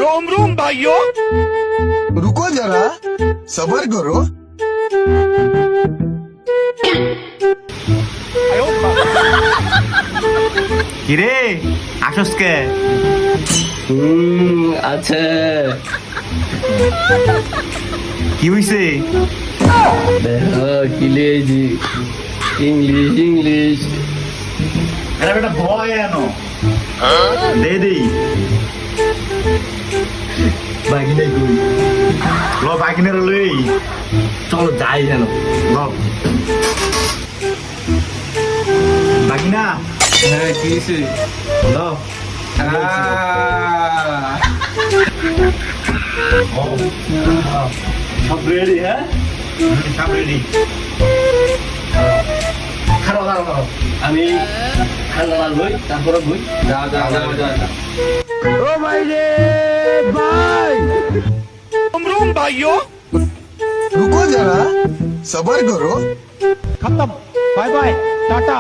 रोम रोम भाइयों। रुको जरा सबर करो। কিরে আসস কে? আছে কি হইছে? দেখো কি লিয়েছি ইংলিশ ইংলিশ আরে বেটা ভয় এনো দে দেই বাকিটা কই ল বাকিনের লই চলো যাই যেন ল বাকিনা হ্যাঁ কি হয়েছে ল সব রেডি হ্যাঁ সব রেডি খারাপ খারাপ খারাপ আমি ঠান্ডা লাগবই তারপরে বই যা যা যা যা रोम रोम भाइयों। रुको जरा सबर करो। खत्म। Bye bye Tata.